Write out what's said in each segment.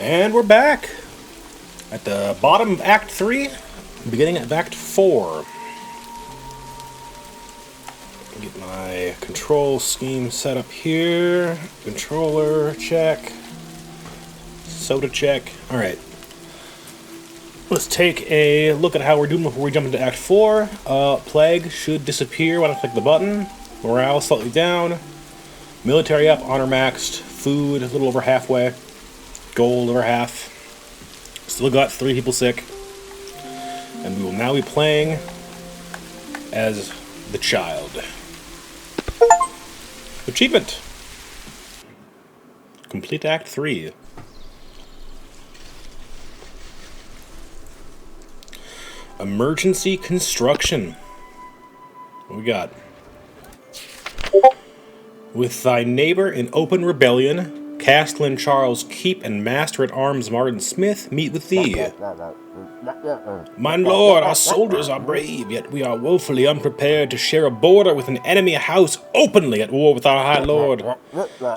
And we're back at the bottom of Act 3, beginning of Act 4. Get my control scheme set up here. Controller, check. Soda, check. Alright. Let's take a look at how we're doing before we jump into Act 4. Plague should disappear when I click the button. Morale slightly down. Military up, honor maxed. Food a little over halfway. Gold over half. Still got 3 people sick. And we will now be playing as the child. Achievement! Complete Act 3. Emergency construction. What we got? With thy neighbor in open rebellion, Castellan Charles Keep and Master-at-Arms Martin Smith meet with thee. My lord, our soldiers are brave, yet we are woefully unprepared to share a border with an enemy house openly at war with our high lord.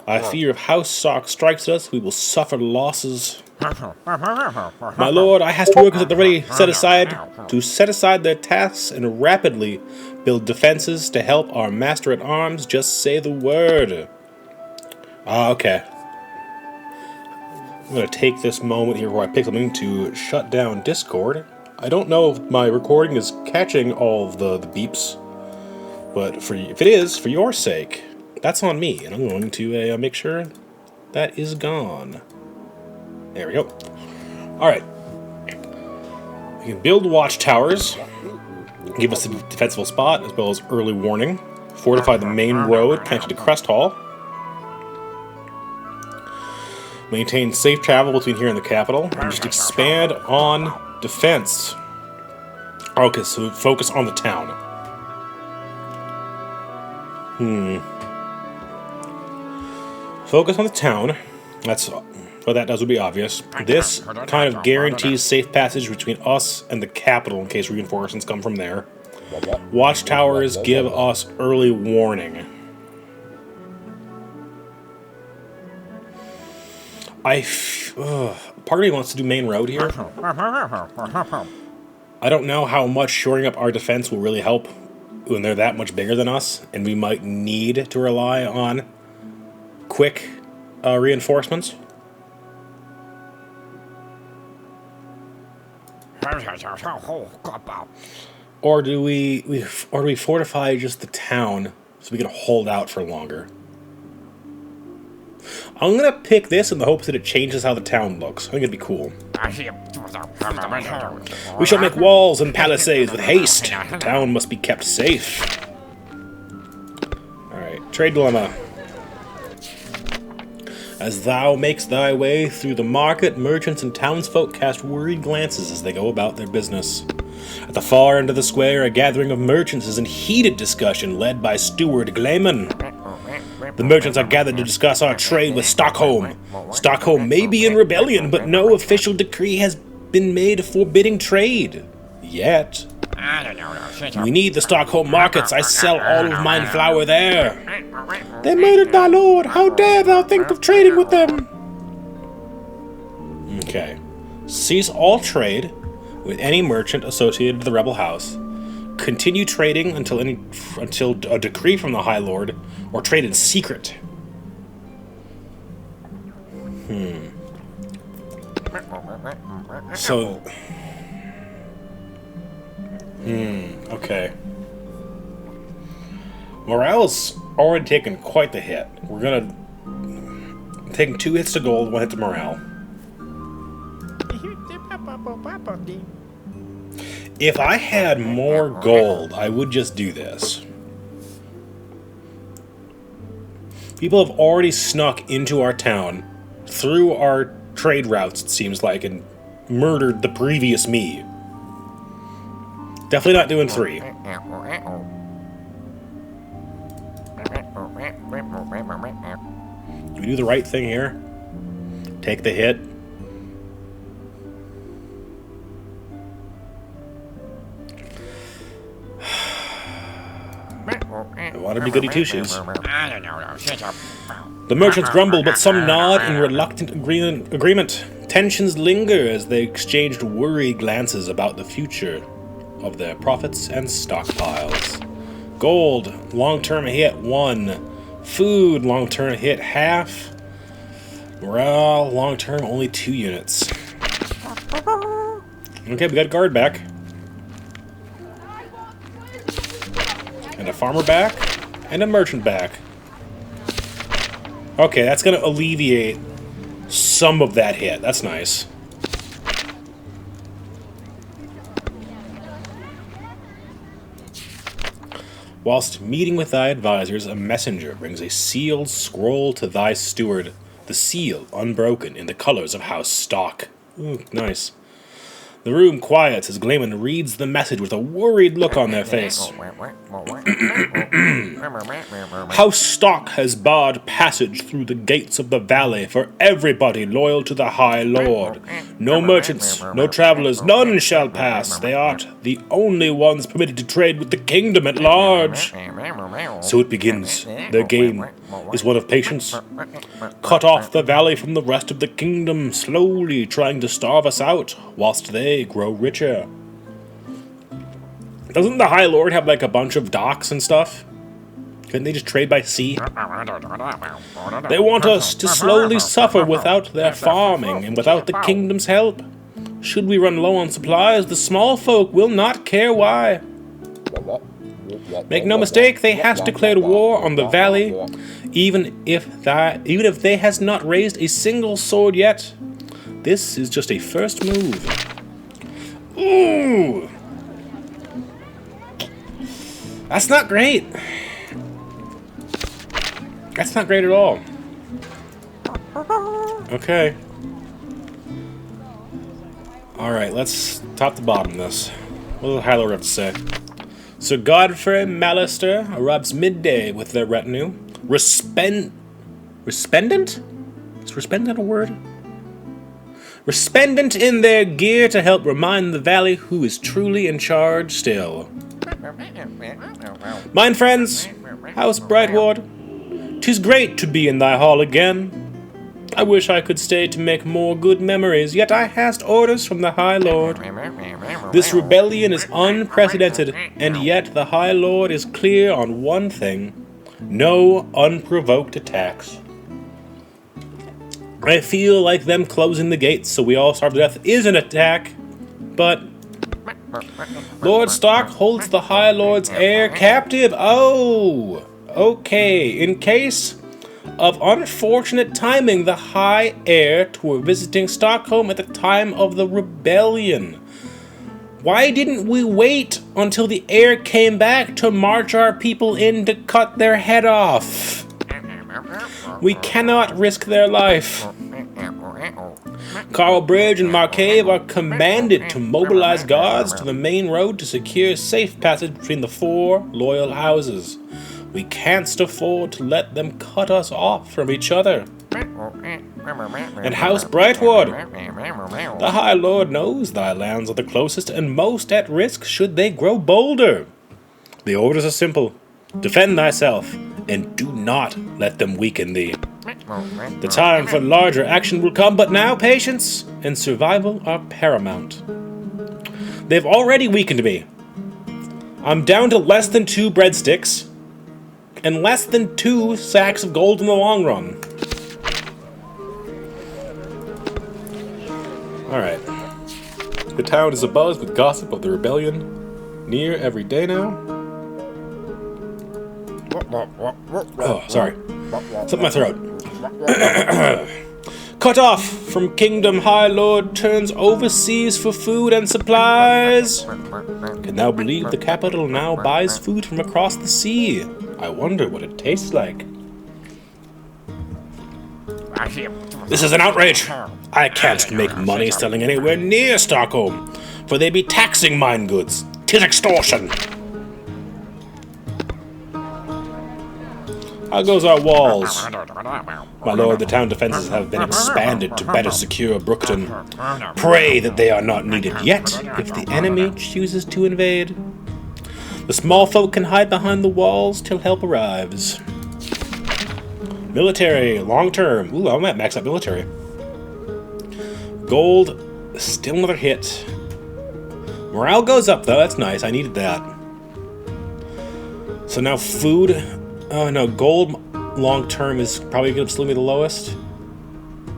I fear if House Sark strikes us, we will suffer losses. My lord, I has workers at the ready set aside their tasks and rapidly build defenses to help our master-at-arms. Just say the word. Okay. I'm going to take this moment here where I pick something to shut down Discord. I don't know if my recording is catching all of the beeps, but if it is, for your sake, that's on me, and I'm going to make sure that is gone. There we go. Alright. We can build watchtowers, give us a defensible spot, as well as early warning. Fortify the main road connected to Crest Hall. Maintain safe travel between here and the capital. And just expand on defense. Okay, so focus on the town. Focus on the town. That's what that does would be obvious. This kind of guarantees safe passage between us and the capital in case reinforcements come from there. Watchtowers give us early warning. Part of me wants to do main road here. I don't know how much shoring up our defense will really help when they're that much bigger than us, and we might need to rely on quick reinforcements. Or do we fortify just the town so we can hold out for longer? I'm gonna pick this in the hopes that it changes how the town looks. I think it'd be cool. We shall make walls and palisades with haste. The town must be kept safe. Alright, trade dilemma. As thou makest thy way through the market, merchants and townsfolk cast worried glances as they go about their business. At the far end of the square, a gathering of merchants is in heated discussion led by Steward Glayman. The merchants are gathered to discuss our trade with Stockholm. Stockholm may be in rebellion, but no official decree has been made forbidding trade. Yet. We need the Stockholm markets. I sell all of mine flour there. They murdered thy lord. How dare thou think of trading with them? Okay. Cease all trade with any merchant associated with the rebel house. Continue trading until a decree from the High Lord, or trade in secret. So, okay. Morale's already taken quite the hit. We're gonna taking 2 hits to gold, 1 hit to morale. If I had more gold, I would just do this. People have already snuck into our town, through our trade routes, it seems like, and murdered the previous me. Definitely not doing 3. Do we do the right thing here? Take the hit? I want to be goody two-shoes. The merchants grumble, but some nod in reluctant agreement. Tensions linger as they exchanged worried glances about the future of their profits and stockpiles. Gold, long-term hit 1. Food, long-term hit half. Morale, long-term only 2 units. Okay, we got a guard back. And a farmer back. And a merchant back. Okay, that's going to alleviate some of that hit. That's nice. Whilst meeting with thy advisors, a messenger brings a sealed scroll to thy steward, the seal unbroken in the colors of House Stock. Ooh, nice. The room quiets as Glayman reads the message with a worried look on their face. House Stock has barred passage through the gates of the valley for everybody loyal to the High Lord. No merchants, no travelers, none shall pass. They are the only ones permitted to trade with the kingdom at large. So it begins. Their game is one of patience. Cut off the valley from the rest of the kingdom, slowly trying to starve us out, whilst they grow richer. Doesn't the High Lord have like a bunch of docks and stuff? Couldn't they just trade by sea? They want us to slowly suffer without their farming and without the kingdom's help. Should we run low on supplies, the small folk will not care why. Make no mistake, they has declared war on the valley, even if they has not raised a single sword yet. This is just a first move. Ooh! That's not great. That's not great at all. Okay. Alright, let's top to bottom this. What does the High Lord have to say? Sir Godfrey Mallister arrives midday with their retinue. Resplendent? Is resplendent a word? Resplendent in their gear to help remind the valley who is truly in charge still. Mine friends, House Brightward, 'tis great to be in thy hall again. I wish I could stay to make more good memories, yet I hast orders from the High Lord. This rebellion is unprecedented, and yet the High Lord is clear on one thing: no unprovoked attacks. I feel like them closing the gates so we all starve to death is an attack, but Lord Stark holds the High Lord's heir captive. Oh, okay. In case of unfortunate timing, the High Heir were visiting Stockholm at the time of the rebellion. Why didn't we wait until the heir came back to march our people in to cut their head off? We cannot risk their life. Carl Bridge and Marcave are commanded to mobilize guards to the main road to secure safe passage between the 4 loyal houses. We can't afford to let them cut us off from each other. And House Brightwood, the High Lord knows thy lands are the closest and most at risk should they grow bolder. The orders are simple. Defend thyself, and do not let them weaken thee. The time for larger action will come, but now patience and survival are paramount. They've already weakened me. I'm down to less than 2 breadsticks, and less than 2 sacks of gold in the long run. Alright. The town is abuzz with gossip of the rebellion. Near every day now. Oh, sorry. Something in my throat. Cut off from Kingdom High Lord turns overseas for food and supplies. Can thou believe the capital now buys food from across the sea? I wonder what it tastes like. This is an outrage. I can't make money selling anywhere near Stockholm, for they be taxing mine goods. 'Tis extortion. How goes our walls? My lord, the town defenses have been expanded to better secure Brookton. Pray that they are not needed yet if the enemy chooses to invade. The small folk can hide behind the walls till help arrives. Military, long term. Ooh, I might max out military. Gold, still another hit. Morale goes up, though. That's nice. I needed that. So now food. Oh, no. Gold long-term is probably going to still be the lowest.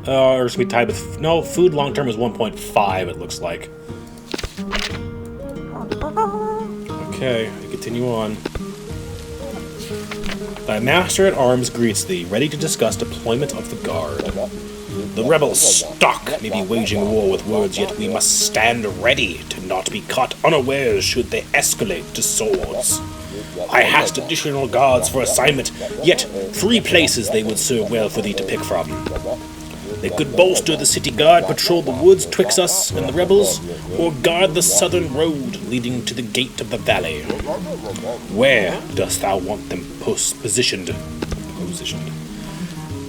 Or it's going to be tied with... No, food long-term is 1.5, it looks like. Okay, we continue on. Thy master at arms greets thee, ready to discuss deployment of the guard. The rebels' stock may be waging war with words, yet we must stand ready to not be caught unawares should they escalate to swords. I hast additional guards for assignment, yet 3 places they would serve well for thee to pick from. They could bolster the city guard, patrol the woods twixt us and the rebels, or guard the southern road leading to the gate of the valley. Where dost thou want them positioned?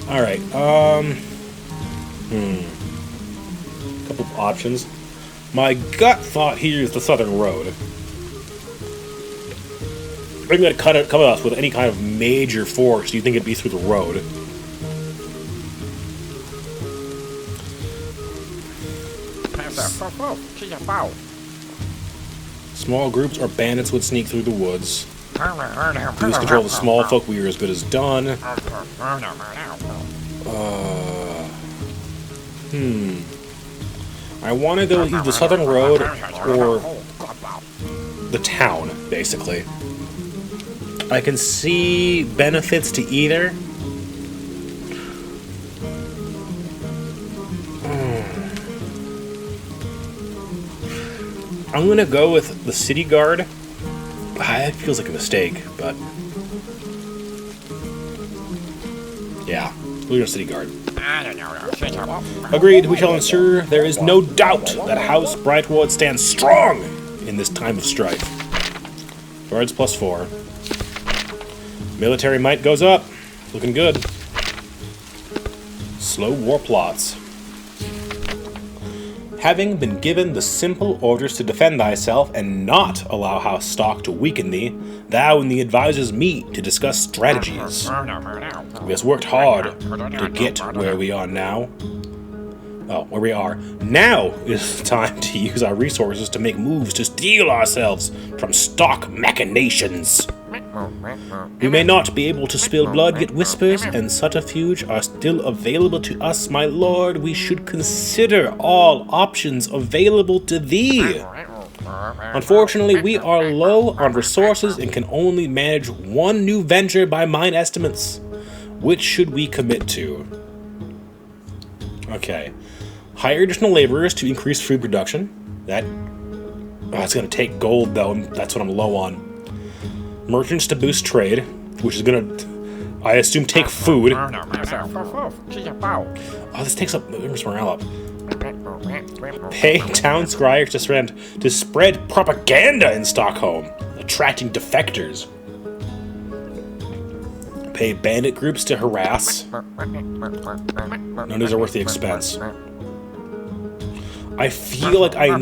Alright, couple of options. My gut thought here is the southern road. If you're going to come at us with any kind of major force, do you think it'd be through the road? Small groups or bandits would sneak through the woods. Lose control of the small folk, we are as good as done. I want to go either the southern road or the town, basically. I can see benefits to either. I'm gonna go with the city guard. It feels like a mistake, but yeah, we're gonna city guard. Agreed. We shall ensure there is no doubt that House Brightwood stands strong in this time of strife. Guards +4. Military might goes up. Looking good. Slow war plots. Having been given the simple orders to defend thyself and not allow House Stock to weaken thee, thou and the advisors meet to discuss strategies. We have worked hard to get where we are now. Where we are. Now is the time to use our resources to make moves to steal ourselves from Stock machinations. We may not be able to spill blood, yet whispers and subterfuge are still available to us, my lord. We should consider all options available to thee. Unfortunately, we are low on resources and can only manage one new venture by mine estimates. Which should we commit to? Okay. Hire additional laborers to increase food production. It's going to take gold, though, and that's what I'm low on. Merchants to boost trade, which is going to, I assume, take food. Oh, this takes up morale up. Pay town scryers to spread propaganda in Stockholm, attracting defectors. Pay bandit groups to harass. None of these are worth the expense. I feel like I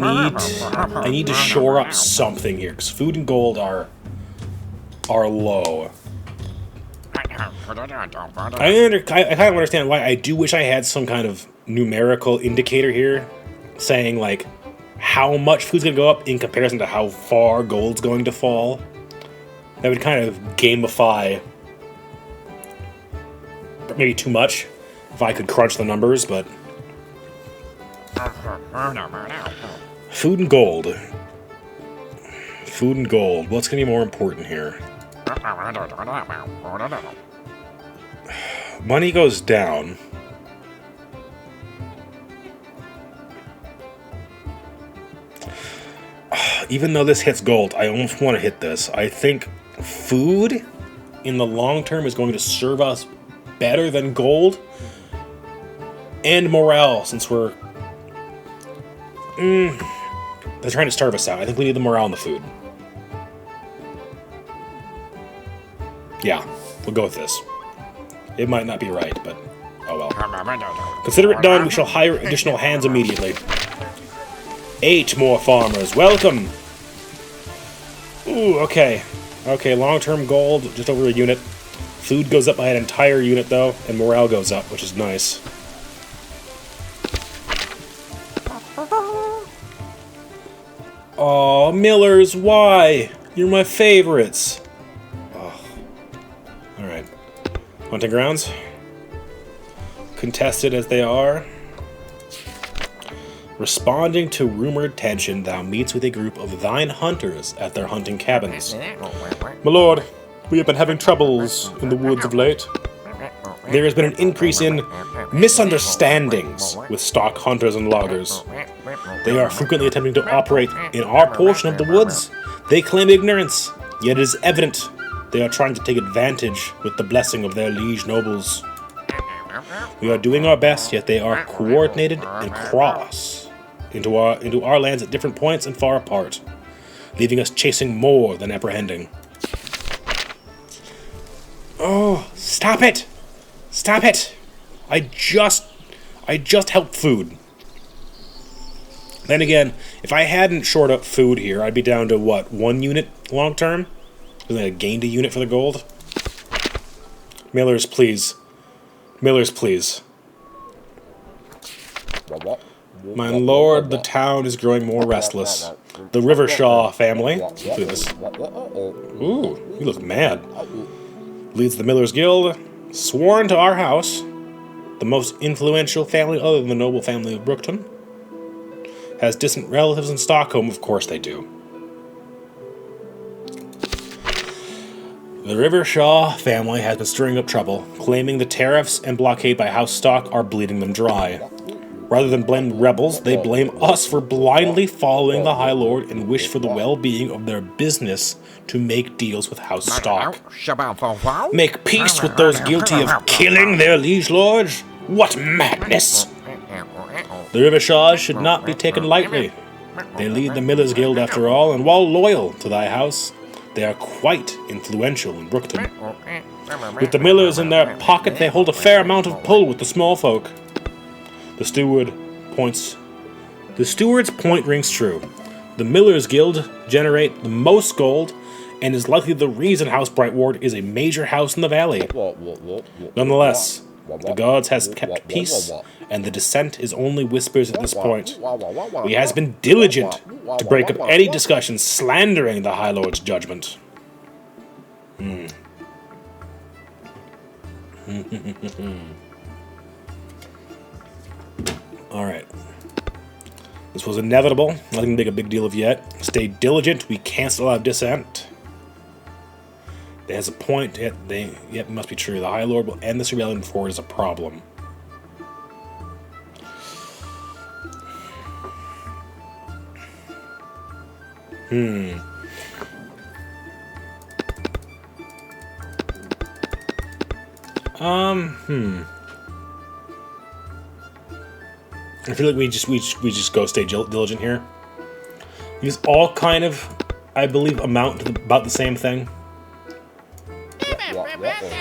need to shore up something here, because food and gold are low. I kind of understand why. I do wish I had some kind of numerical indicator here saying like how much food's gonna go up in comparison to how far gold's going to fall. That would kind of gamify, maybe too much if I could crunch the numbers, but food and gold. Food and gold. What's gonna be more important here? Money goes down. Even though this hits gold, I almost want to hit this. I think food in the long term is going to serve us better than gold. And morale, since they're trying to starve us out. I think we need the morale and the food. Yeah, we'll go with this. It might not be right, but oh well. Consider it done. We shall hire additional hands immediately. 8 more farmers. Welcome. Ooh, okay. Okay, long-term gold, just over a unit. Food goes up by an entire unit, though, and morale goes up, which is nice. Oh, Millers, why? You're my favorites. Oh. Alright. Hunting grounds. Contested as they are. Responding to rumored tension, thou meets with a group of thine hunters at their hunting cabins. My lord, we have been having troubles in the woods of late. There has been an increase in misunderstandings with stock hunters and loggers. They are frequently attempting to operate in our portion of the woods. They claim ignorance, yet it is evident they are trying to take advantage with the blessing of their liege nobles. We are doing our best, yet they are coordinated and cross into our lands at different points and far apart, leaving us chasing more than apprehending. Oh, stop it! Stop it! I just helped food. Then again, if I hadn't shored up food here, I'd be down to what, 1 unit long term? Because I gained a unit for the gold. Millers, please. Millers, please. My lord, the town is growing more restless. The Rivershaw family, look at this. Ooh, you look mad. Leads the Millers Guild, sworn to our house, the most influential family other than the noble family of Brookton. Has distant relatives in Stockholm, of course they do. The Rivershaw family has been stirring up trouble, claiming the tariffs and blockade by House Stock are bleeding them dry. Rather than blame the rebels, they blame us for blindly following the High Lord and wish for the well-being of their business to make deals with House Stock. Make peace with those guilty of killing their liege lords? What madness! The Rivershaws should not be taken lightly. They lead the Millers Guild after all, and while loyal to thy house, they are quite influential in Brookton. With the Millers in their pocket, they hold a fair amount of pull with the small folk. The steward's point rings true. The Millers Guild generate the most gold, and is likely the reason House Brightward is a major house in the valley. Nonetheless, the gods has kept peace, and the dissent is only whispers at this point. He has been diligent to break up any discussion slandering the High Lord's judgment. Alright. This was inevitable. Nothing to make a big deal of yet. Stay diligent. We cancel out dissent. There's a point. It must be true. The High Lord will end this rebellion before it is a problem. I feel like we just go stay diligent here. These all kind of, I believe, amount to about the same thing.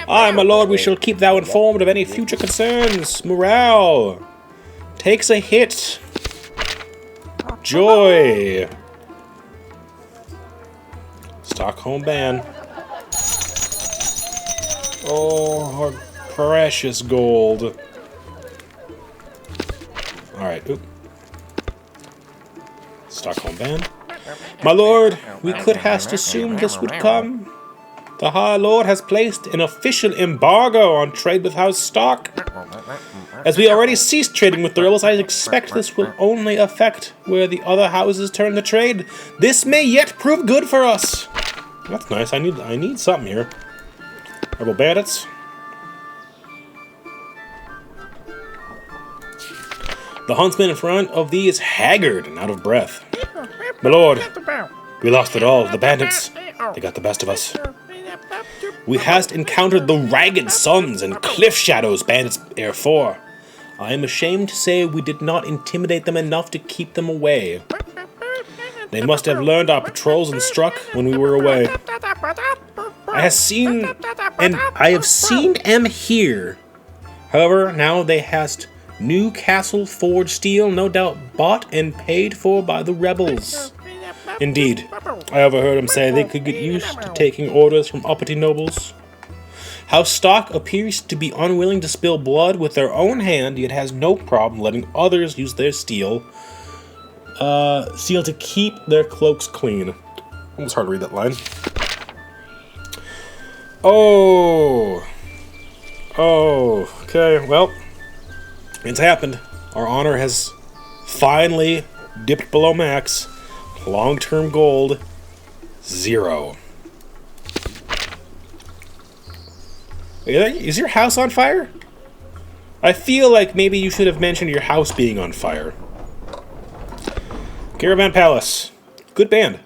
Aye, my lord, we shall keep thou informed of any future concerns. Morale takes a hit. Joy. Stockholm ban. Oh, our precious gold. Alright, oop. Stockholm ban. My lord, we could have assumed this would come. The High Lord has placed an official embargo on trade with House Stock. As we already ceased trading with the rebels, I expect this will only affect where the other houses turn the trade. This may yet prove good for us. That's nice. I need something here. Rebel bandits. The huntsman in front of thee is haggard and out of breath. My lord, we lost it all. The bandits, they got the best of us. We hast encountered the Ragged Sons and Cliff Shadows bandits erefore. I am ashamed to say we did not intimidate them enough to keep them away. They must have learned our patrols and struck when we were away. I have seen them here. However, now they hast Newcastle forged steel, no doubt bought and paid for by the rebels. Indeed, I overheard him say they could get used to taking orders from uppity nobles. House Stock appears to be unwilling to spill blood with their own hand, yet has no problem letting others use their steel Seal to keep their cloaks clean. Almost hard to read that line. Oh. Oh. Okay, well. It's happened. Our honor has finally dipped below max. Long-term gold, 0. Is your house on fire? I feel like maybe you should have mentioned your house being on fire. Caravan Palace. Good band.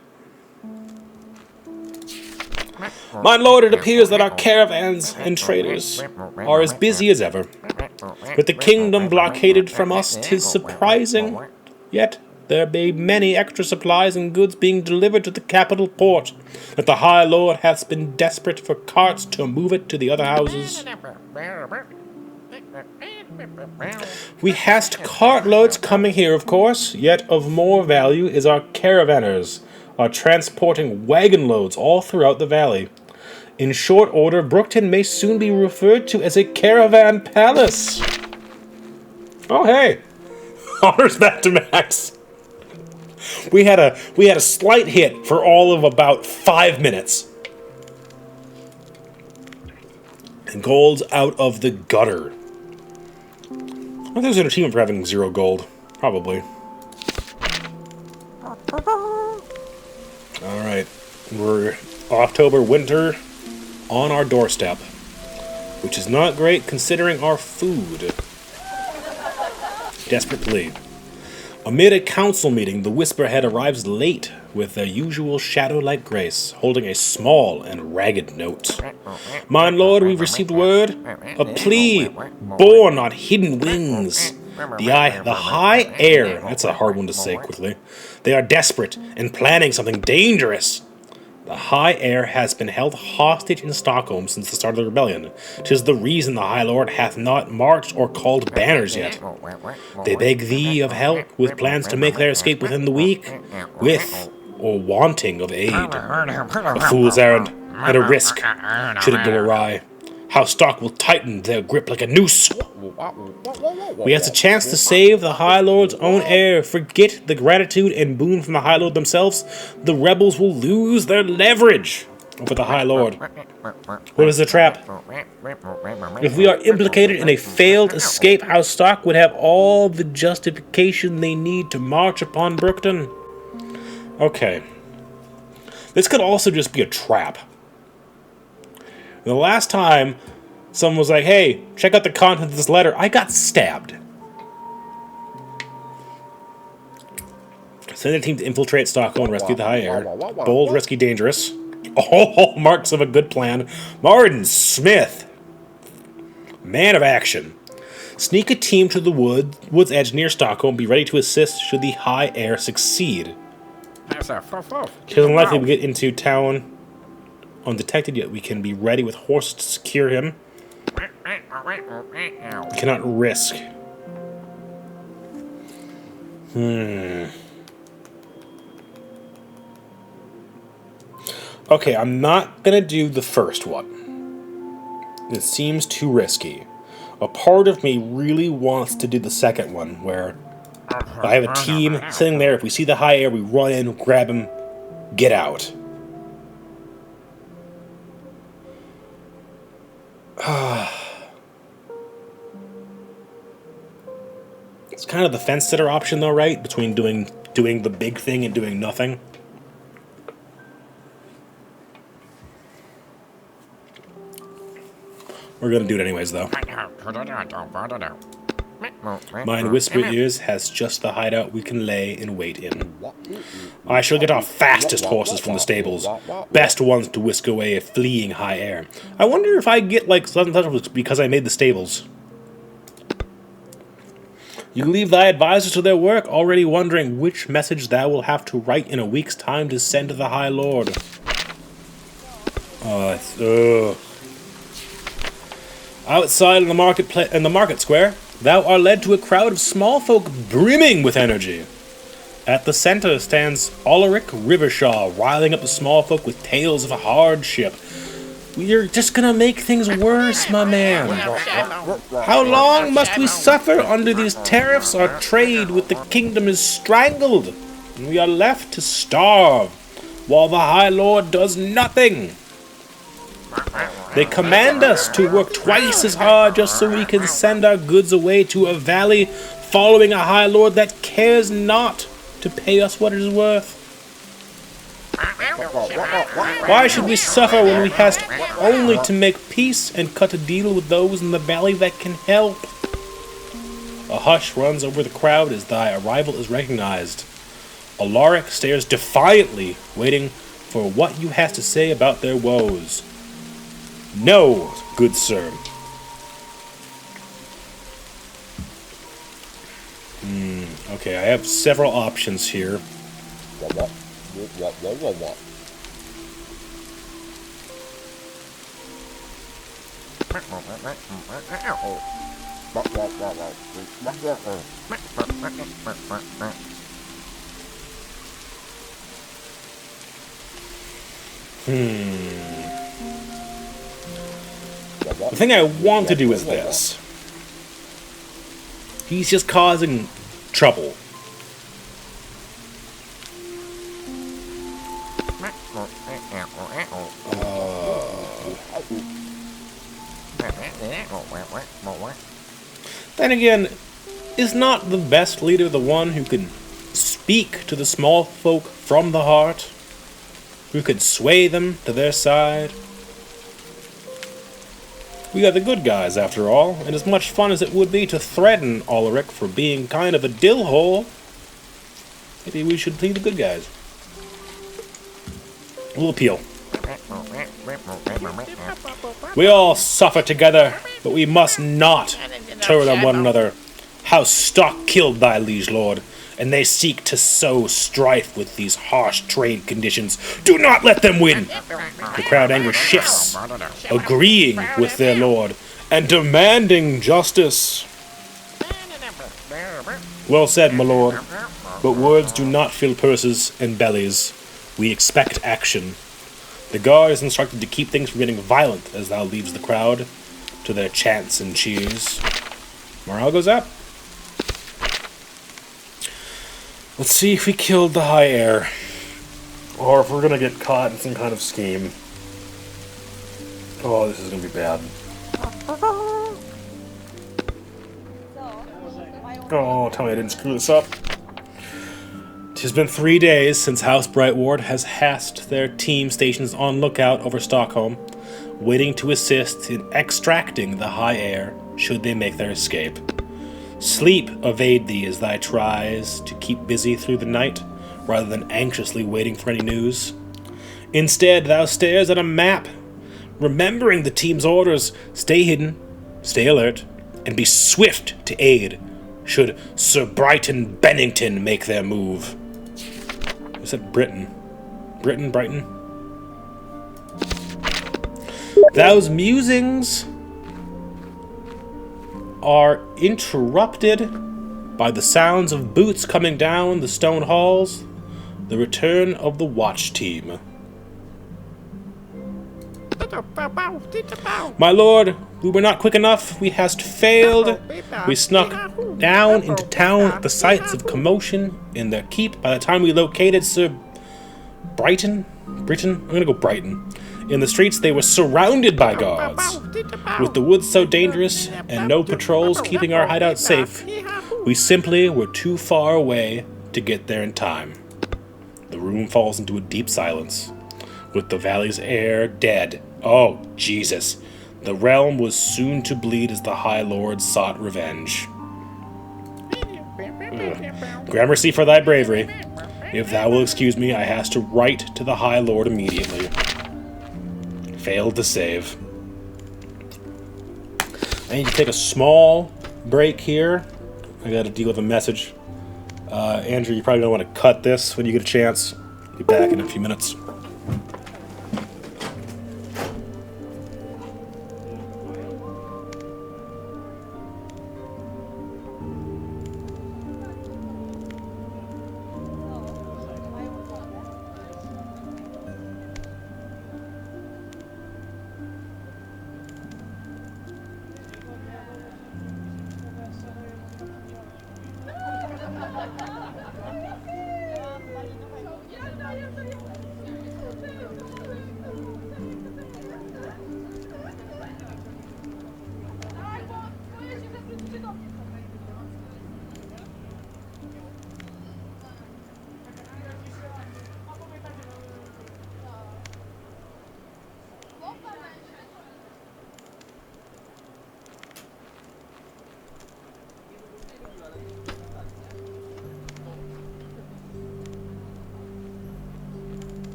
My lord, it appears that our caravans and traders are as busy as ever. With the kingdom blockaded from us, 'tis surprising, yet there be many extra supplies and goods being delivered to the capital port, that the High Lord hath been desperate for carts to move it to the other houses. We hast cartloads coming here, of course, yet of more value is our caravanners, are transporting wagon loads all throughout the valley. In short order, Brookton may soon be referred to as a caravan palace. Oh hey, honors back to max. We had a slight hit for all of about 5 minutes. And gold's out of the gutter. I think there's an achievement for having 0 gold. Probably. Alright. We're October winter on our doorstep. Which is not great considering our food. Desperate plea. Amid a council meeting, the Whisperhead arrives late with their usual shadow-like grace, holding a small and ragged note. My lord, we've received word. A plea, born on hidden wings. The high air, that's a hard one to say quickly. They are desperate and planning something dangerous. The High Air has been held hostage in Stockholm since the start of the rebellion. 'Tis the reason the High Lord hath not marched or called banners yet. They beg thee of help with plans to make their escape within the week, with or wanting of aid. A fool's errand, and a risk, should it go awry. How Stock will tighten their grip like a noose. We have a chance to save the High Lord's own heir. Forget the gratitude and boon from the High Lord themselves. The rebels will lose their leverage over the High Lord. What is the trap? If we are implicated in a failed escape, our Stock would have all the justification they need to march upon Brookton. Okay. This could also just be a trap. The last time someone was like, hey, check out the content of this letter, I got stabbed. Send a team to infiltrate Stockholm and rescue the High Air. Bold, risky, dangerous. All marks of a good plan. Martin Smith. Man of action. Sneak a team to the wood's edge near Stockholm. Be ready to assist should the High Air succeed. It's unlikely we get into town undetected, yet we can be ready with horses to secure him. We cannot risk. Okay, I'm not gonna do the first one. It seems too risky. A part of me really wants to do the second one, where I have a team sitting there. If we see the High Air, we run in, grab him, get out. It's kind of the fence sitter option, though, right? Between doing the big thing and doing nothing. We're gonna do it anyways, though. Mine Whisper Ears has just the hideout we can lay in wait in. I shall get our fastest horses from the stables, best ones to whisk away a fleeing High Air. I wonder if I get like sudden touch because I made the stables. You leave thy advisors to their work, already wondering which message thou will have to write in a week's time to send to the High Lord. Outside in the market square, thou art led to a crowd of small folk brimming with energy. At the center stands Ulrich Rivershaw, riling up the small folk with tales of hardship. You're just gonna make things worse, my man. How long must we suffer under these tariffs? Our trade with the kingdom is strangled, and we are left to starve, while the High Lord does nothing. They command us to work twice as hard just so we can send our goods away to a valley, following a High Lord that cares not to pay us what it is worth. Why should we suffer when we have only to make peace and cut a deal with those in the valley that can help? A hush runs over the crowd as thy arrival is recognized. Alaric stares defiantly, waiting for what you have to say about their woes. No, good sir. Okay, I have several options here. The thing I want to do is this. He's just causing trouble. Then again, is not the best leader the one who can speak to the small folk from the heart? Who can sway them to their side? We are the good guys, after all, and as much fun as it would be to threaten Ulrich for being kind of a dillhole, maybe we should be the good guys. We'll appeal. We all suffer together, but we must not turn on one another. How stock killed thy liege lord, and they seek to sow strife with these harsh trade conditions. Do not let them win! The crowd anger shifts, agreeing with their lord, and demanding justice. Well said, my lord, but words do not fill purses and bellies. We expect action. The guard is instructed to keep things from getting violent as thou leaves the crowd to their chants and cheers. Morale goes up. Let's see if we killed the high heir, or if we're gonna get caught in some kind of scheme. Oh, this is gonna be bad. Oh, tell me I didn't screw this up. It has been 3 days since House Brightward has hassed their team stations on lookout over Stockholm, waiting to assist in extracting the high heir should they make their escape. Sleep evade thee as thy tries to keep busy through the night, rather than anxiously waiting for any news. Instead, thou stares at a map, remembering the team's orders: stay hidden, stay alert, and be swift to aid should Sir Brighton Bennington make their move. I said Britain. Brighton? Thou's musings are interrupted by the sounds of boots coming down the stone halls, the return of the watch team. My lord, we were not quick enough. We hast failed. We snuck down into town at the sights of commotion in their keep. By the time we located Sir Brighton? I'm gonna go Brighton. In the streets, they were surrounded by guards. With the woods so dangerous and no patrols keeping our hideout safe, we simply were too far away to get there in time. The room falls into a deep silence, with the valley's air dead. Oh, Jesus. The realm was soon to bleed as the High Lord sought revenge. Gramercy for thy bravery. If thou will excuse me, I has to write to the High Lord immediately. Failed to save. I need to take a small break here. I gotta deal with a message. Andrew, you probably don't want to cut this when you get a chance. Be back in a few minutes.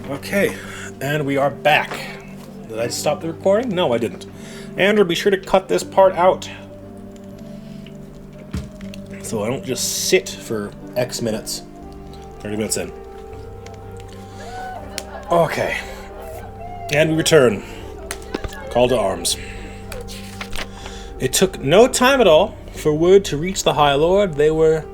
Okay, and we are back. Did I stop the recording? No, I didn't. Andrew, be sure to cut this part out, so I don't just sit for X minutes. 30 minutes in. Okay. And we return. Call to arms. It took no time at all for word to reach the High Lord. They were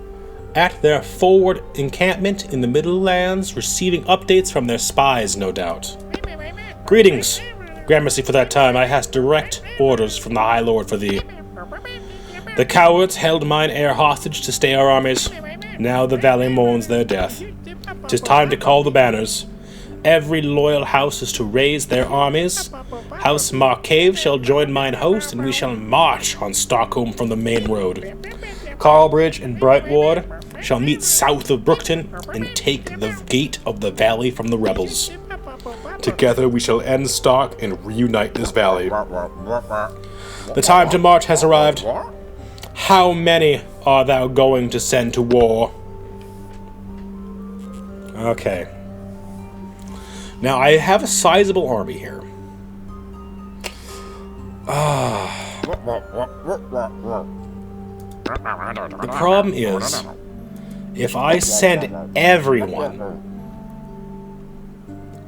at their forward encampment in the Middle Lands, receiving updates from their spies, no doubt. Greetings, Gramercy. For that time, I hast direct orders from the High Lord for thee. The cowards held mine heir hostage to stay our armies. Now the valley mourns their death. 'Tis time to call the banners. Every loyal house is to raise their armies. House Marcave shall join mine host, and we shall march on Stockholm from the main road. Carlbridge and Brightward shall meet south of Brookton and take the gate of the valley from the rebels. Together we shall end Stock and reunite this valley. The time to march has arrived. How many art thou going to send to war? Okay. Now, I have a sizable army here. The problem is, if I send everyone,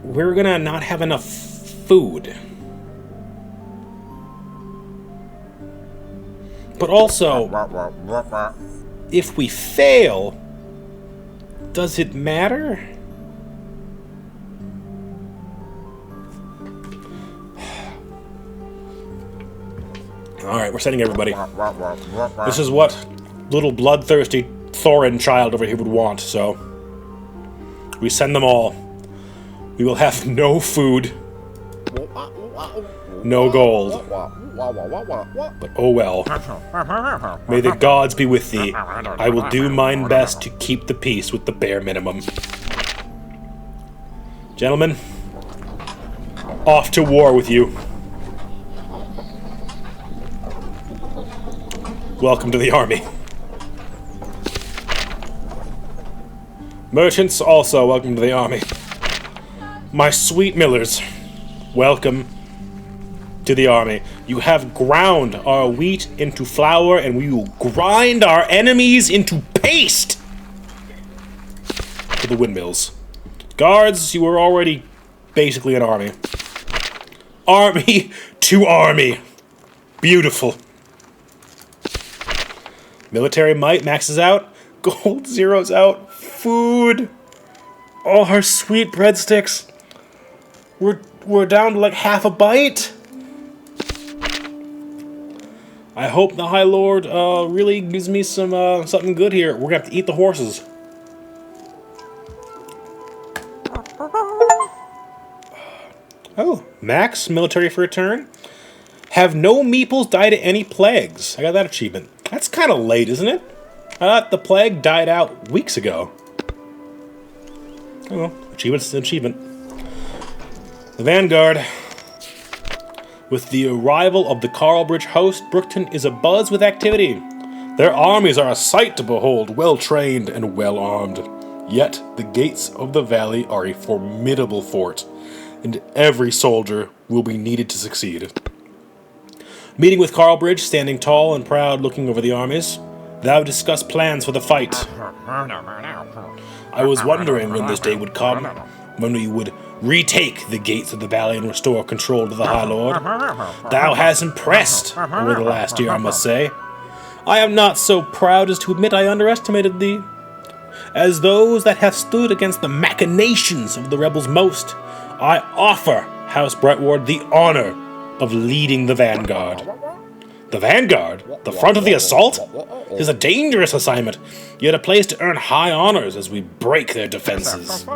we're gonna not have enough food. But also, if we fail, does it matter? Alright, we're sending everybody. This is what little bloodthirsty Thorin child over here would want, so we send them all. We will have no food, no gold, but oh well. May the gods be with thee. I will do mine best to keep the peace with the bare minimum. Gentlemen, off to war with you. Welcome to the army. Merchants, also welcome to the army. My sweet millers, welcome to the army. You have ground our wheat into flour, and we will grind our enemies into paste to the windmills. Guards, you are already basically an army. Army to army. Beautiful. Military might maxes out. Gold zeroes out. Food. Oh, our sweet breadsticks. We're down to like half a bite. I hope the High Lord really gives me some something good here. We're gonna have to eat the horses. Oh, Max, military for return. Have no meeples died of any plagues. I got that achievement. That's kind of late, isn't it? I thought the plague died out weeks ago. Oh well, achievement's an achievement. The Vanguard. With the arrival of the Carlbridge host, Brookton is abuzz with activity. Their armies are a sight to behold, well-trained and well-armed. Yet, the gates of the valley are a formidable fort, and every soldier will be needed to succeed. Meeting with Carlbridge, standing tall and proud looking over the armies, thou discussed plans for the fight. I was wondering when this day would come, when we would retake the gates of the valley and restore control to the High Lord. Thou hast impressed over the last year, I must say. I am not so proud as to admit I underestimated thee. As those that have stood against the machinations of the rebels most, I offer House Brightward the honor of leading the vanguard. The vanguard? The front of the assault? It is a dangerous assignment, yet a place to earn high honors as we break their defenses.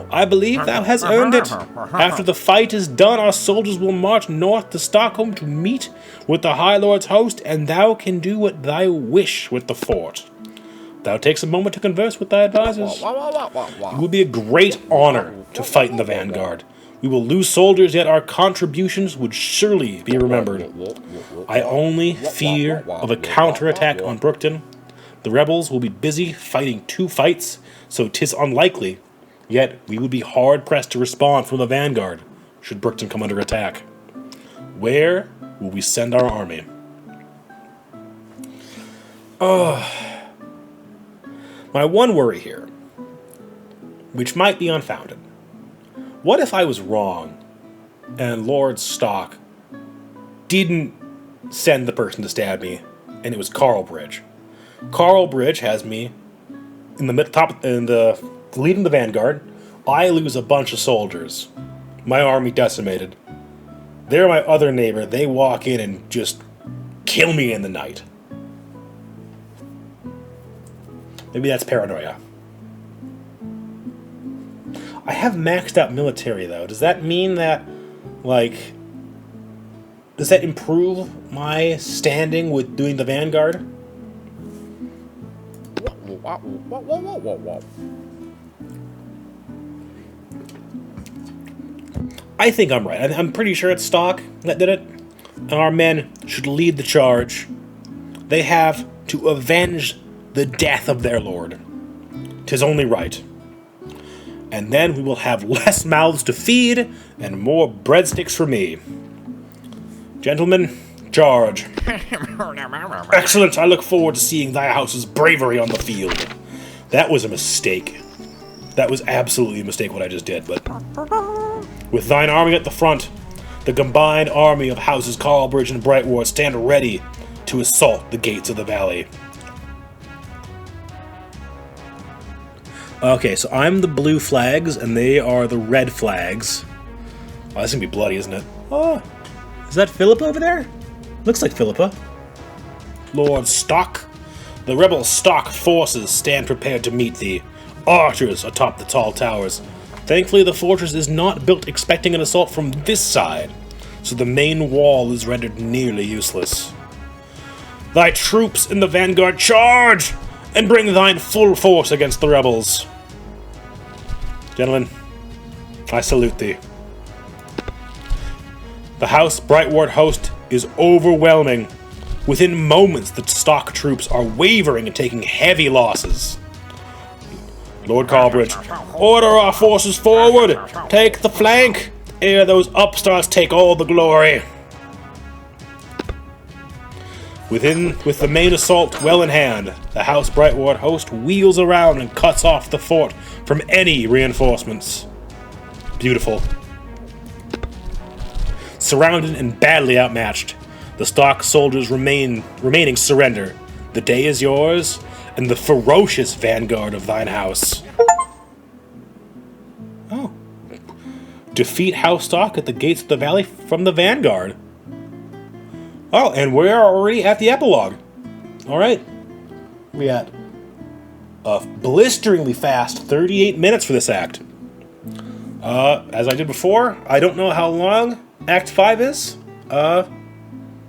I believe thou hast earned it. After the fight is done, our soldiers will march north to Stockholm to meet with the High Lord's host, and thou can do what thou wish with the fort. Thou takes a moment to converse with thy advisors. It will be a great honor to fight in the vanguard. We will lose soldiers, yet our contributions would surely be remembered. I only fear of a counterattack on Brookton. The rebels will be busy fighting 2 fights, so 'tis unlikely. Yet we would be hard-pressed to respond from the vanguard, should Brookton come under attack. Where will we send our army? My one worry here, which might be unfounded. What if I was wrong, and Lord Stock didn't send the person to stab me, and it was Carl Bridge? Carl Bridge has me in the leading the vanguard. I lose a bunch of soldiers. My army decimated. They're my other neighbor. They walk in and just kill me in the night. Maybe that's paranoia. I have maxed out military, though. Does that mean that, like, does that improve my standing with doing the vanguard? I think I'm right. I'm pretty sure it's Stock that did it. And our men should lead the charge. They have to avenge the death of their lord. 'Tis only right. And then we will have less mouths to feed and more breadsticks for me. Gentlemen, charge. Excellent, I look forward to seeing thy house's bravery on the field. That was a mistake. That was absolutely a mistake what I just did, but... With thine army at the front, the combined army of houses Carlbridge and Brightward stand ready to assault the gates of the valley. Okay, so I'm the blue flags, and they are the red flags. Oh, that's gonna be bloody, isn't it? Oh, is that Philippa over there? Looks like Philippa. Lord Stock. The rebel Stock forces stand prepared to meet thee. Archers atop the tall towers. Thankfully, the fortress is not built expecting an assault from this side, so the main wall is rendered nearly useless. Thy troops in the vanguard charge! And bring thine full force against the rebels. Gentlemen, I salute thee. The House Brightward host is overwhelming. Within moments, the Stock troops are wavering and taking heavy losses. Lord Carbridge, order our forces forward! Take the flank, ere those upstarts take all the glory. With the main assault well in hand, the House Brightward host wheels around and cuts off the fort from any reinforcements. Beautiful. Surrounded and badly outmatched, the Stock soldiers remaining surrender. The day is yours, and the ferocious vanguard of thine house. Oh. Defeat House Stock at the gates of the valley from the vanguard. Oh, and we're already at the epilogue. Alright. We had a blisteringly fast 38 minutes for this act. As I did before, I don't know how long Act 5 is, but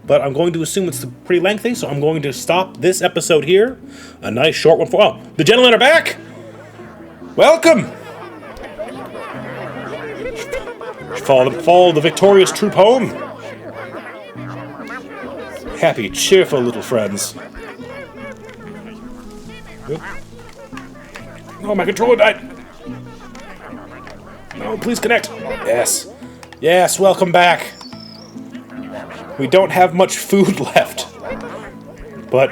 I'm going to assume it's pretty lengthy, so I'm going to stop this episode here. A nice short one for... Oh, the gentlemen are back! Welcome! Follow the victorious troop home. Happy, cheerful little friends. Oh, my controller died! No, please connect. Yes. Yes, welcome back. We don't have much food left. But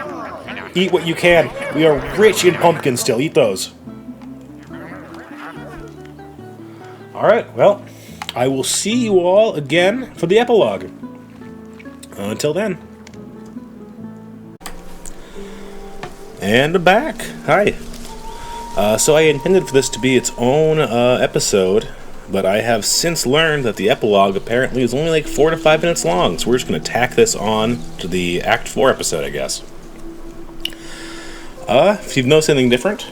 eat what you can. We are rich in pumpkins still. Eat those. Alright, well, I will see you all again for the epilogue. Until then. And back. Hi. So I intended for this to be its own episode, but I have since learned that the epilogue apparently is only like 4 to 5 minutes long, so we're just going to tack this on to the Act 4 episode, I guess. If you've noticed anything different,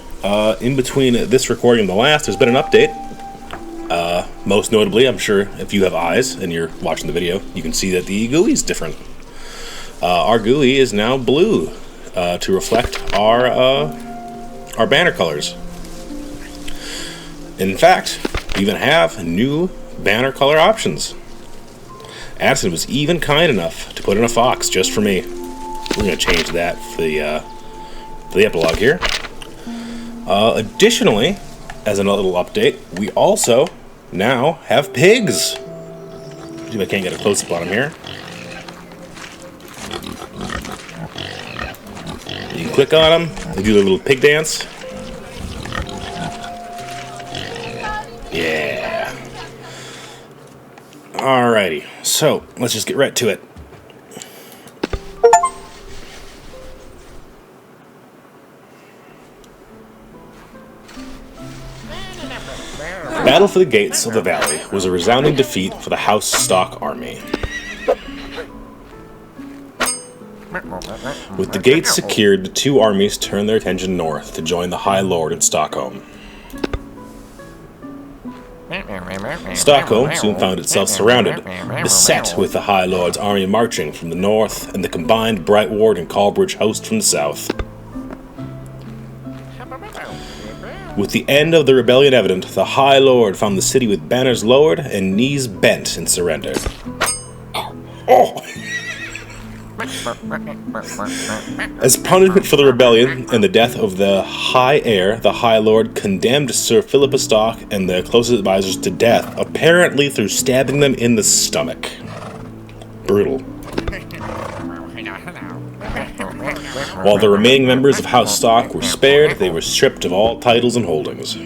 in between this recording and the last, there's been an update. Most notably, I'm sure if you have eyes and you're watching the video, you can see that the GUI is different. Our GUI is now blue to reflect our banner colors. In fact, we even have new banner color options. Addison was even kind enough to put in a fox just for me. We're going to change that for the epilogue here. Additionally, as a little update, we also now have pigs. See if I can't get a close-up on them here. You can click on them, they do their little pig dance. Yeah. Alrighty, so let's just get right to it. Battle for the Gates of the Valley was a resounding defeat for the House Stock army. With the gates secured, the two armies turned their attention north to join the High Lord at Stockholm. Stockholm soon found itself surrounded, beset with the High Lord's army marching from the north and the combined Brightward and Callbridge host from the south. With the end of the rebellion evident, the High Lord found the city with banners lowered and knees bent in surrender. Oh! As punishment for the rebellion and the death of the High Heir, the High Lord condemned Sir Philippa Stock and their closest advisors to death, apparently through stabbing them in the stomach. Brutal. While the remaining members of House Stock were spared, they were stripped of all titles and holdings.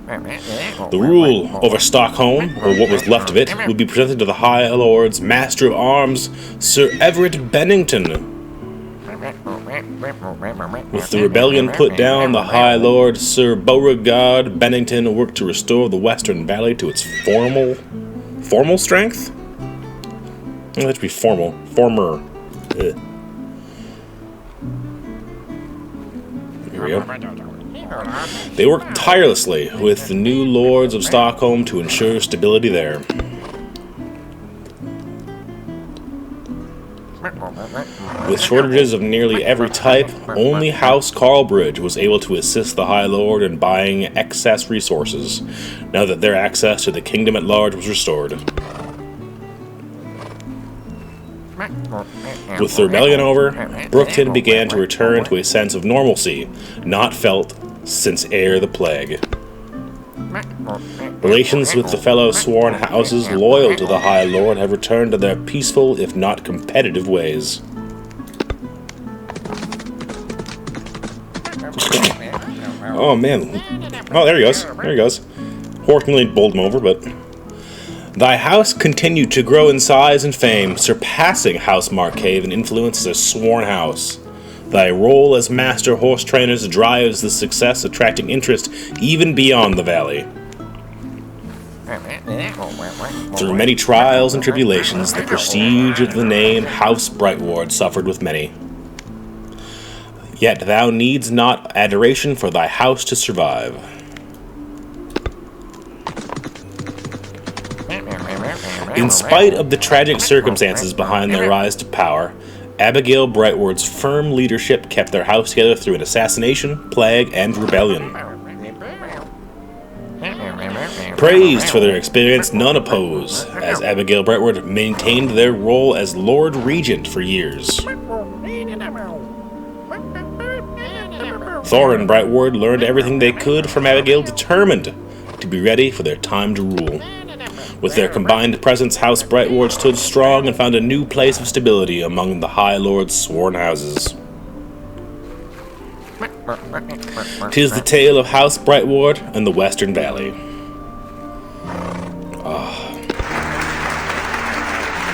The rule over Stockholm, or what was left of it, would be presented to the High Lord's Master of Arms, Sir Everett Bennington. With the rebellion put down, the High Lord, Sir Beauregard Bennington, worked to restore the Western Valley to its formal strength? That should be formal. Former. Here we go. They worked tirelessly with the new lords of Stockholm to ensure stability there. With shortages of nearly every type, only House Callbridge was able to assist the High Lord in buying excess resources, now that their access to the kingdom at large was restored. With the rebellion over, Brookton began to return to a sense of normalcy, not felt since ere the plague. Relations with the fellow sworn houses loyal to the High Lord have returned to their peaceful, if not competitive, ways. Oh man. Oh, there he goes. There he goes. Horse nearly bowled him over, but... Thy house continued to grow in size and fame, surpassing House Marcave in influence as a sworn house. Thy role as master horse trainers drives the success, attracting interest even beyond the valley. Through many trials and tribulations, the prestige of the name House Brightward suffered with many. Yet thou needs not adoration for thy house to survive. In spite of the tragic circumstances behind their rise to power, Abigail Brightward's firm leadership kept their house together through an assassination, plague, and rebellion. Praised for their experience, none oppose, as Abigail Brightward maintained their role as Lord Regent for years. Thor and Brightward learned everything they could from Abigail, determined to be ready for their time to rule. With their combined presence, House Brightward stood strong and found a new place of stability among the High Lord's sworn houses. 'Tis the tale of House Brightward and the Western Valley.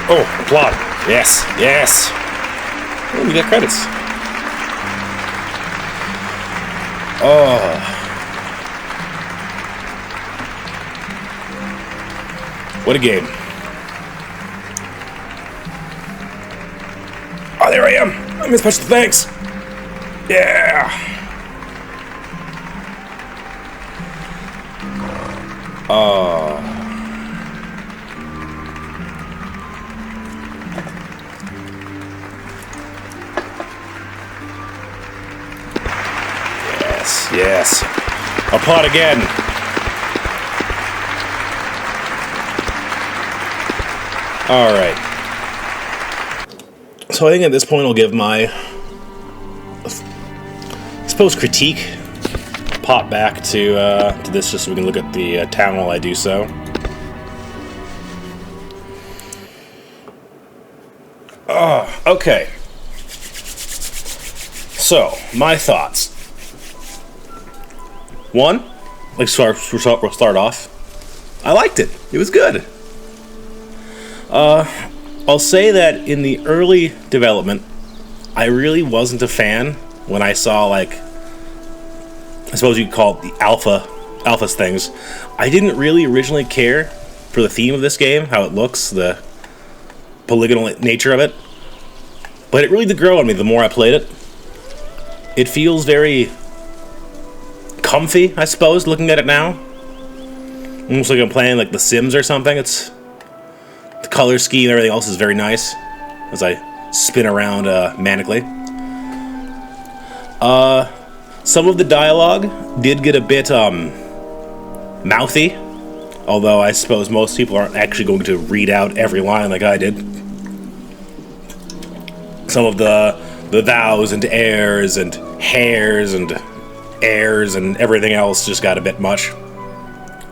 Oh, applaud. Yes, yes. Oh, we got credits. What a game. Oh, there I am. I missed special thanks. Yeah. Yes. Applaud again. All right. So I think at this point I'll give my, I suppose, critique. Pop back to this just so we can look at the town while I do so. Okay. So, my thoughts. One, we'll start off. I liked it. It was good. I'll say that in the early development, I really wasn't a fan when I saw, like, I suppose you'd call it the alphas things. I didn't really originally care for the theme of this game, how it looks, the polygonal nature of it. But it really did grow on me the more I played it. It feels very comfy, I suppose, looking at it now. Almost like I'm playing like The Sims or something. It's the color scheme and everything else is very nice as I spin around manically. Some of the dialogue did get a bit mouthy, although I suppose most people aren't actually going to read out every line like I did. Some of the thous and heirs and hairs and heirs and everything else just got a bit much.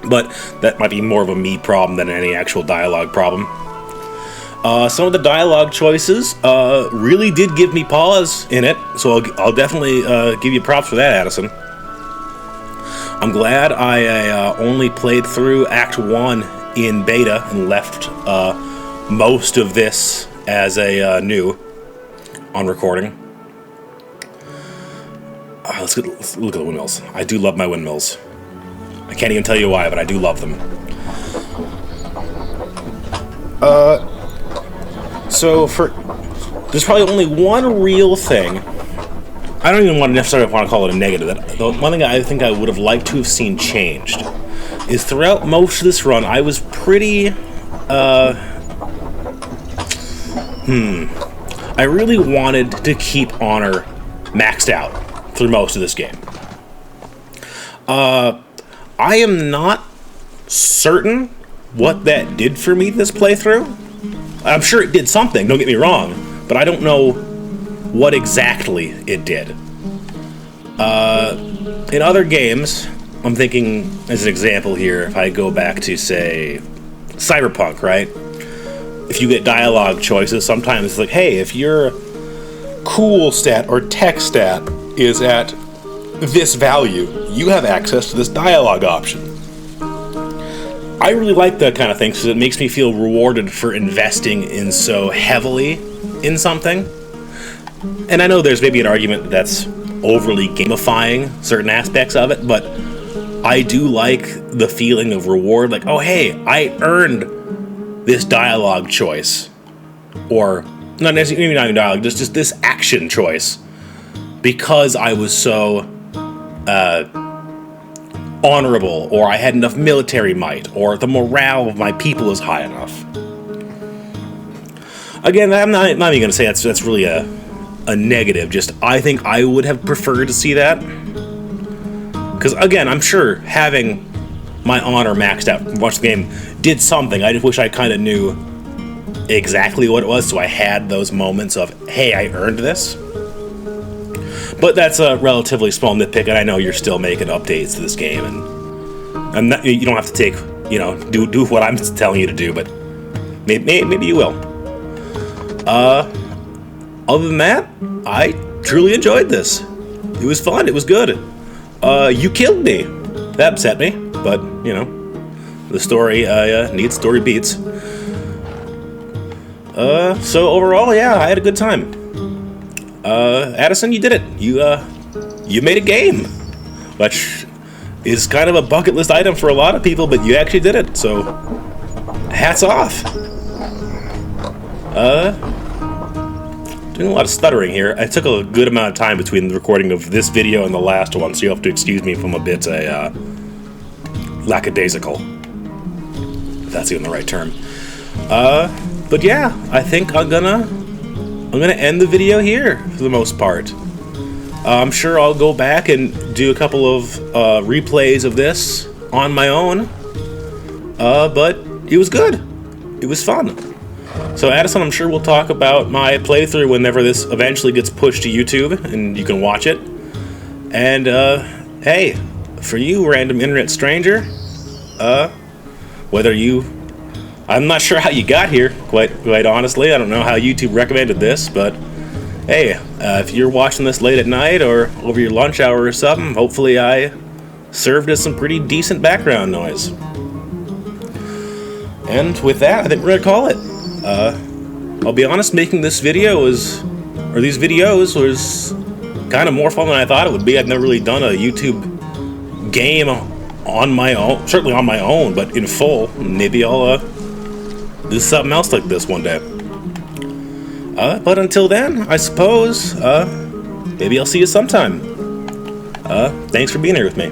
But that might be more of a me problem than any actual dialogue problem. Some of the dialogue choices really did give me pause in it, so I'll definitely give you props for that, Addison. I'm glad I only played through Act 1 in beta and left most of this as a new on recording. Let's look at the windmills. I do love my windmills. I can't even tell you why, but I do love them. So there's probably only one real thing. I don't even necessarily want to call it a negative. The one thing I think I would have liked to have seen changed is throughout most of this run, I was pretty, I really wanted to keep Honor maxed out through most of this game. I am not certain what that did for me this playthrough. I'm sure it did something, don't get me wrong, but I don't know what exactly it did. In other games, I'm thinking, as an example here, if I go back to, say, Cyberpunk, right? If you get dialogue choices, sometimes it's like, hey, if your cool stat or tech stat is at this value, you have access to this dialogue option. I really like that kind of thing because it makes me feel rewarded for investing in so heavily in something. And I know there's maybe an argument that's overly gamifying certain aspects of it, but I do like the feeling of reward, like, oh hey, I earned this dialogue choice. Or, not necessarily not even dialogue, just this action choice. Because I was so honorable, or I had enough military might, or the morale of my people is high enough. Again, I'm not even going to say that's really a negative, just I think I would have preferred to see that. Because, again, I'm sure having my honor maxed out for much of the game did something. I just wish I kind of knew exactly what it was, so I had those moments of, hey, I earned this. But that's a relatively small nitpick, and I know you're still making updates to this game, and you don't have to take, do what I'm telling you to do, but maybe you will. Other than that, I truly enjoyed this. It was fun. It was good. You killed me. That upset me, but, the story needs story beats. So overall, yeah, I had a good time. Addison, you did it. You made a game, which is kind of a bucket list item for a lot of people, but you actually did it, so hats off. Doing a lot of stuttering here. I took a good amount of time between the recording of this video and the last one, so you'll have to excuse me if I'm a bit lackadaisical. If that's even the right term. But yeah, I think I'm gonna end the video here for the most part. I'm sure I'll go back and do a couple of replays of this on my own. But it was good. It was fun. So Addison, I'm sure we'll talk about my playthrough whenever this eventually gets pushed to YouTube and you can watch it. And hey, for you random internet stranger, whether you, I'm not sure how you got here, quite honestly. I don't know how YouTube recommended this, but hey, if you're watching this late at night or over your lunch hour or something, hopefully I served as some pretty decent background noise. And with that, I think we're gonna call it. I'll be honest, making this video these videos was kind of more fun than I thought it would be. I've never really done a YouTube game on my own, certainly on my own, but in full. Maybe I'll do something else like this one day. But until then, I suppose, maybe I'll see you sometime. Thanks for being here with me.